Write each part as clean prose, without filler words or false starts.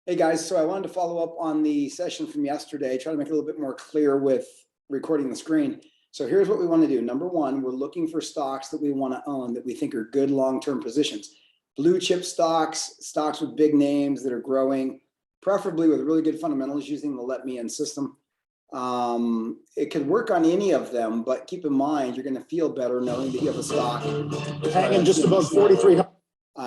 Hey guys, so I wanted to follow up on the session from yesterday, try to make it a little bit more clear with recording the screen. So here's what we want to do. Number one, we're looking for stocks that we want to own that we think are good long-term positions. Blue chip stocks, stocks with big names that are growing, preferably with really good fundamentals using the let me in system. It could work on any of them, but keep in mind, you're going to feel better knowing that you have a stock. Hanging just above 4,300.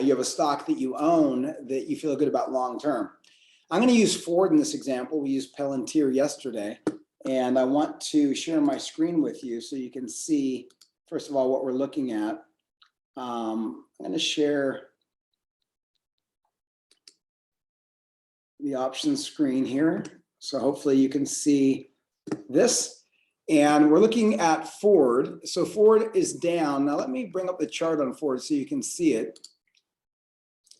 You have a stock that you own that you feel good about long-term. I'm going to use Ford in this example. We used Palantir yesterday, and I want to share my screen with you so you can see, first of all, what we're looking at. I'm going to share the options screen here. So hopefully you can see this. And we're looking at Ford. So Ford is down. Now let me bring up the chart on Ford so you can see it.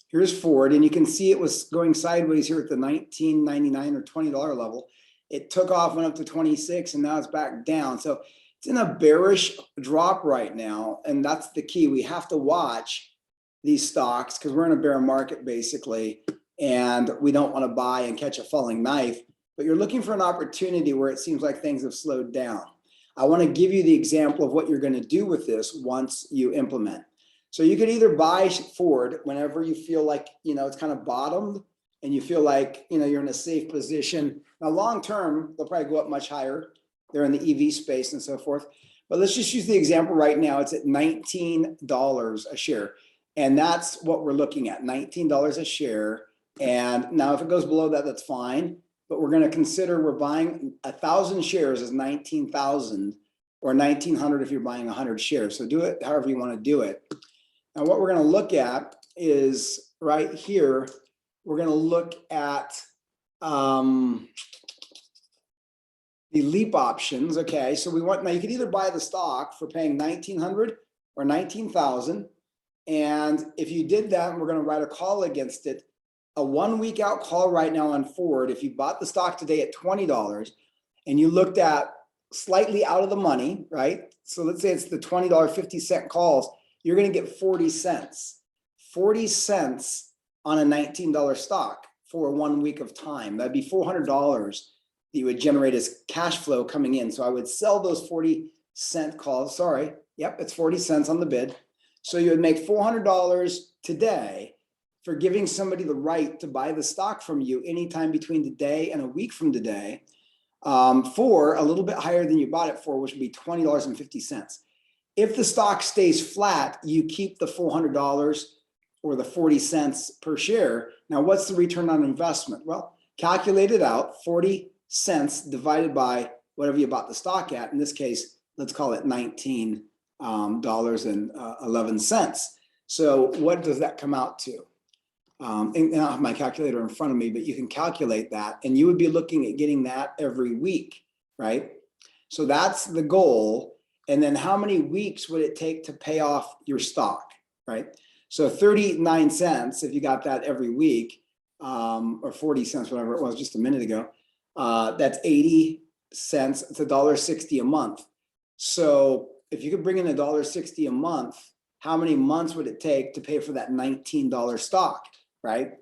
Here's Ford, and you can see it was going sideways here at the $19.99 or $20 level. It took off, went up to 26, and now it's back down. So it's in a bearish drop right now, and that's the key. We have to watch these stocks because we're in a bear market basically, and we don't want to buy and catch a falling knife, but you're looking for an opportunity where it seems like things have slowed down. I want to give you the example of what you're going to do with this once you implement. So you could either buy Ford whenever you feel like, it's kind of bottomed and you feel like, you're in a safe position. Now, long term, they'll probably go up much higher. They're in the EV space and so forth. But let's just use the example right now. It's at $19 a share. And that's what we're looking at, $19 a share. And now if it goes below that, that's fine. But we're going to consider we're buying 1,000 shares as 19,000 or 1,900 if you're buying 100 shares. So do it however you want to do it. Now, what we're going to look at is right here, we're going to look at the leap options. Okay, so now you can either buy the stock for paying 1,900 or 19,000. And if you did that, and we're going to write a call against it, a 1 week out call right now on Ford, if you bought the stock today at $20 and you looked at slightly out of the money, right? So let's say it's the $20.50 calls. You're going to get 40 cents. 40 cents on a $19 stock for 1 week of time. That'd be $400 that you would generate as cash flow coming in. So I would sell those 40-cent calls. Sorry. Yep, it's 40 cents on the bid. So you would make $400 today for giving somebody the right to buy the stock from you anytime between today and a week from today for a little bit higher than you bought it for, which would be $20.50. If the stock stays flat, you keep the $400 or the 40 cents per share. Now, what's the return on investment? Well, calculate it out, 40 cents divided by whatever you bought the stock at. In this case, let's call it $19.11. So what does that come out to? And I don't have my calculator in front of me, but you can calculate that. And you would be looking at getting that every week, right? So that's the goal. And then how many weeks would it take to pay off your stock, right? So 39 cents, if you got that every week, or 40 cents, whatever it was just a minute ago, that's 80 cents. It's $1.60 a month. So if you could bring in $1.60 a month, how many months would it take to pay for that $19 stock, right?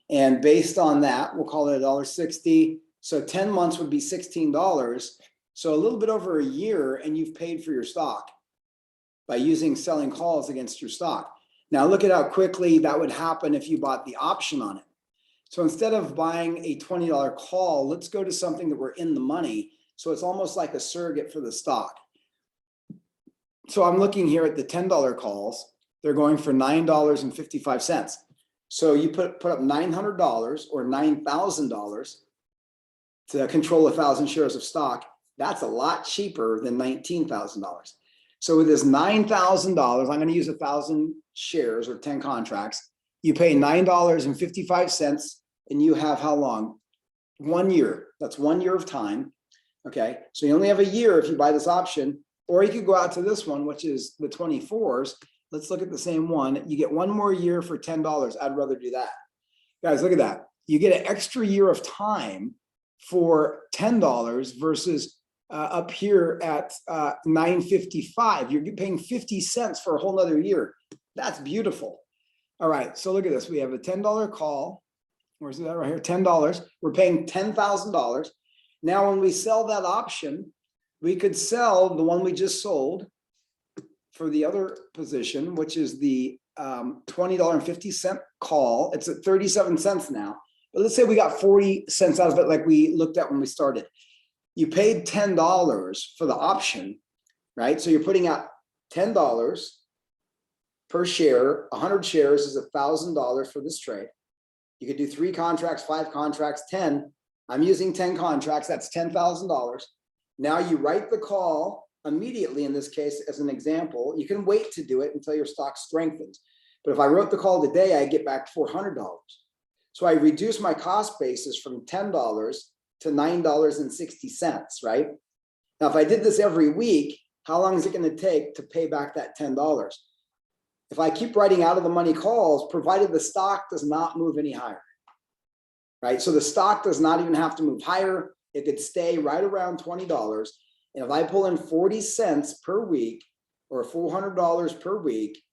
And based on that, we'll call it $1.60. So 10 months would be $16. So a little bit over a year, and you've paid for your stock by selling calls against your stock. Now look at how quickly that would happen if you bought the option on it. So instead of buying a $20 call, let's go to something that we're in the money. So it's almost like a surrogate for the stock. So I'm looking here at the $10 calls. They're going for $9.55. So you put up $900 or $9,000 to control 1,000 shares of stock. That's a lot cheaper than $19,000. So with this $9,000, I'm going to use 1,000 shares or 10 contracts. You pay $9.55 and you have how long? 1 year. That's 1 year of time. Okay. So you only have a year if you buy this option, or you could go out to this one, which is the 24s. Let's look at the same one. You get 1 more year for $10. I'd rather do that. Guys, look at that. You get an extra year of time for $10 versus up here at $9.55. You're paying 50 cents for a whole nother year. That's beautiful. All right, so look at this. We have a $10 call Where's that right here? $10. We're paying $10,000. Now, when we sell that option, we could sell the one we just sold for the other position, which is the $20.50 call. It's at 37 cents now. But let's say we got 40 cents out of it, like we looked at when we started. You paid $10 for the option, right? So you're putting out $10 per share. 100 shares is $1,000 for this trade. You could do 3 contracts, 5 contracts, 10. I'm using 10 contracts. That's $10,000. Now you write the call immediately, in this case, as an example. You can wait to do it until your stock strengthens. But if I wrote the call today, I get back $400. So I reduce my cost basis from $10 to $9.60, right? Now, if I did this every week, how long is it going to take to pay back that $10? If I keep writing out of the money calls, provided the stock does not move any higher, right? So the stock does not even have to move higher. It could stay right around $20. And if I pull in 40 cents per week or $400 per week,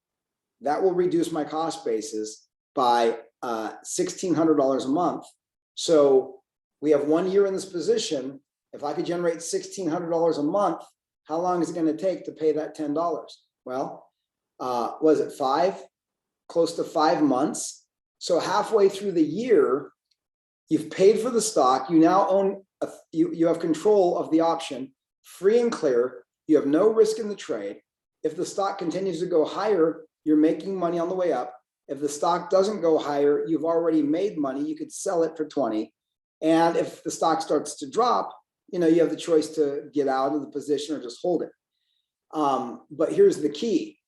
that will reduce my cost basis by $1,600 a month. So we have 1 year in this position. If I could generate $1,600 a month, how long is it going to take to pay that $10? Well, was it close to 5 months? So halfway through the year, you've paid for the stock. You now own, you have control of the option, free and clear. You have no risk in the trade. If the stock continues to go higher, you're making money on the way up. If the stock doesn't go higher, you've already made money. You could sell it for 20. And if the stock starts to drop, you have the choice to get out of the position or just hold it. But here's the key.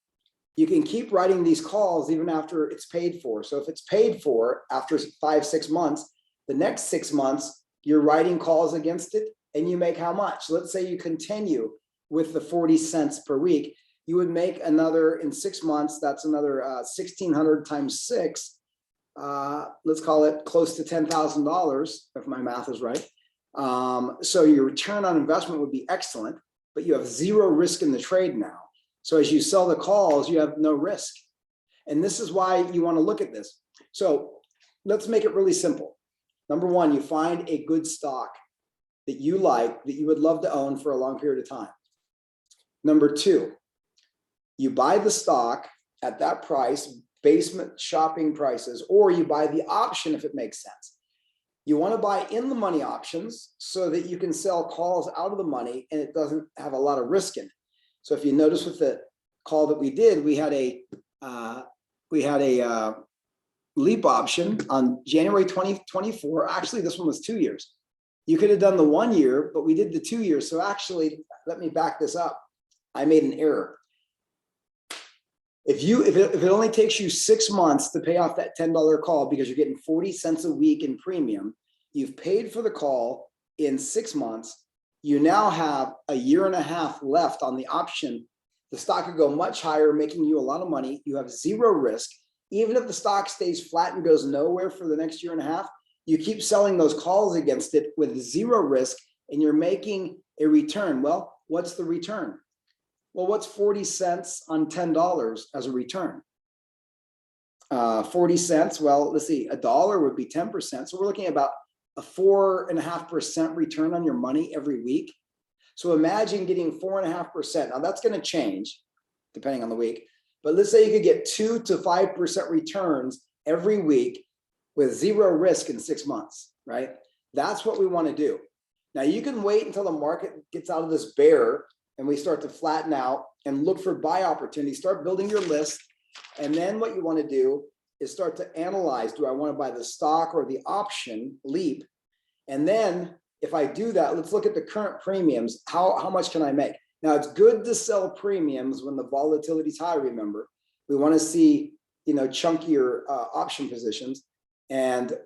You can keep writing these calls even after it's paid for. So if it's paid for after 5-6 months, the next 6 months, you're writing calls against it and you make how much? Let's say you continue with the 40 cents per week. You would make another, in 6 months, that's another 1,600 times 6. Let's call it close to $10,000, if my math is right. So your return on investment would be excellent, but you have zero risk in the trade now. So as you sell the calls, you have no risk. And this is why you want to look at this. So let's make it really simple. Number one, you find a good stock that you like, that you would love to own for a long period of time. Number two, you buy the stock at that price, basement shopping prices, or you buy the option if it makes sense. You want to buy in the money options so that you can sell calls out of the money and it doesn't have a lot of risk in it. So if you notice with the call that we did, we had a leap option on January 2024. Actually, this one was 2 years. You could have done the 1 year, but we did the 2 years. So actually, let me back this up. I made an error. If it only takes you 6 months to pay off that $10 call because you're getting 40 cents a week in premium, you've paid for the call in 6 months. You now have a year and a half left on the option. The stock could go much higher, making you a lot of money. You have zero risk. Even if the stock stays flat and goes nowhere for the next year and a half, you keep selling those calls against it with zero risk and you're making a return. Well, what's the return? Well, what's 40 cents on $10 as a return? 40 cents, well, let's see, $1 would be 10%. So we're looking at about a 4.5% return on your money every week. So imagine getting 4.5%. Now that's going to change depending on the week, but let's say you could get 2 to 5% returns every week with zero risk in 6 months, right? That's what we want to do. Now you can wait until the market gets out of this bear and we start to flatten out and look for buy opportunities, start building your list. And then what you want to do is start to analyze, do I want to buy the stock or the option leap? And then if I do that, let's look at the current premiums. How much can I make? Now it's good to sell premiums when the volatility is high, remember. We want to see, chunkier option positions, and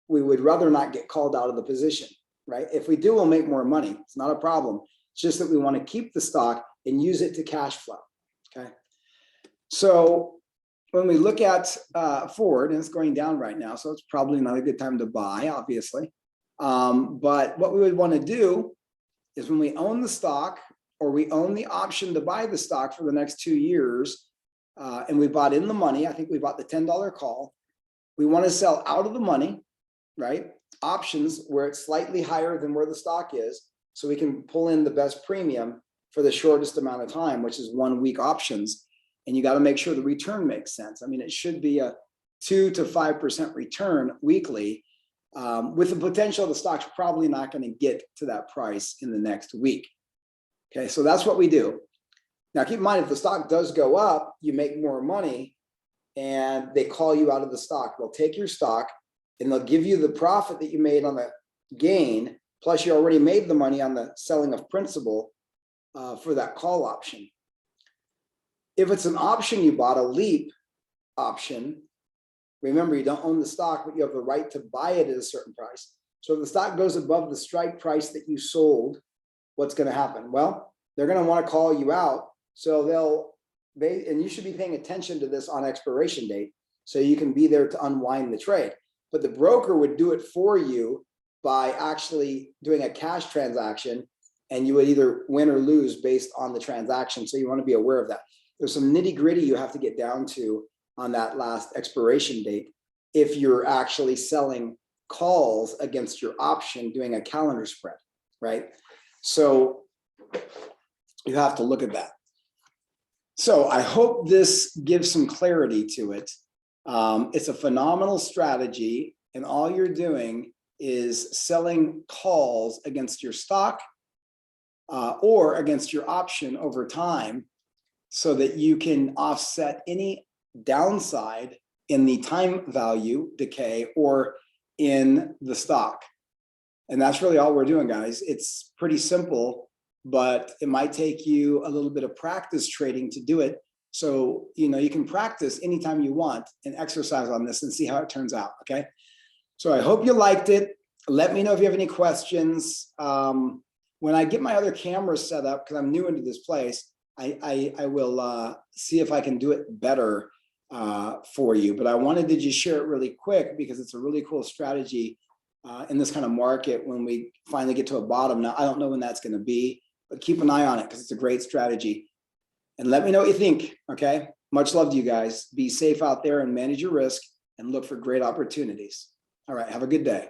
we would rather not get called out of the position, right? If we do, we'll make more money. It's not a problem. It's just that we want to keep the stock and use it to cash flow, okay? So when we look at Ford, and it's going down right now, so it's probably not a good time to buy, obviously. But what we would want to do is when we own the stock or we own the option to buy the stock for the next 2 years, and we bought in the money, I think we bought the $10 call, we want to sell out of the money right? Options where it's slightly higher than where the stock is, so we can pull in the best premium for the shortest amount of time, which is 1 week options. And you got to make sure the return makes sense. I mean, it should be a 2 to 5% return weekly, with the potential the stock's probably not going to get to that price in the next week. Okay, so that's what we do. Now, keep in mind, if the stock does go up, you make more money and they call you out of the stock. They'll take your stock and they'll give you the profit that you made on the gain, plus you already made the money on the selling of principal for that call option. If it's an option you bought, a leap option, remember, you don't own the stock, but you have the right to buy it at a certain price. So if the stock goes above the strike price that you sold, what's going to happen? Well, they're going to want to call you out. So and you should be paying attention to this on expiration date, so you can be there to unwind the trade. But the broker would do it for you by actually doing a cash transaction, and you would either win or lose based on the transaction. So you want to be aware of that. There's some nitty gritty you have to get down to on that last expiration date if you're actually selling calls against your option, doing a calendar spread, right? So you have to look at that. So I hope this gives some clarity to it. It's a phenomenal strategy, and all you're doing is selling calls against your stock or against your option over time, so that you can offset any downside in the time value decay or in the stock. And that's really all we're doing, guys. It's pretty simple, but it might take you a little bit of practice trading to do it. So, you can practice anytime you want and exercise on this and see how it turns out, okay? So I hope you liked it. Let me know if you have any questions. When I get my other cameras set up, because I'm new into this place, I will see if I can do it better for you. But I wanted to just share it really quick because it's a really cool strategy in this kind of market when we finally get to a bottom. Now, I don't know when that's going to be, but keep an eye on it because it's a great strategy. And let me know what you think, okay? Much love to you guys. Be safe out there and manage your risk and look for great opportunities. All right, have a good day.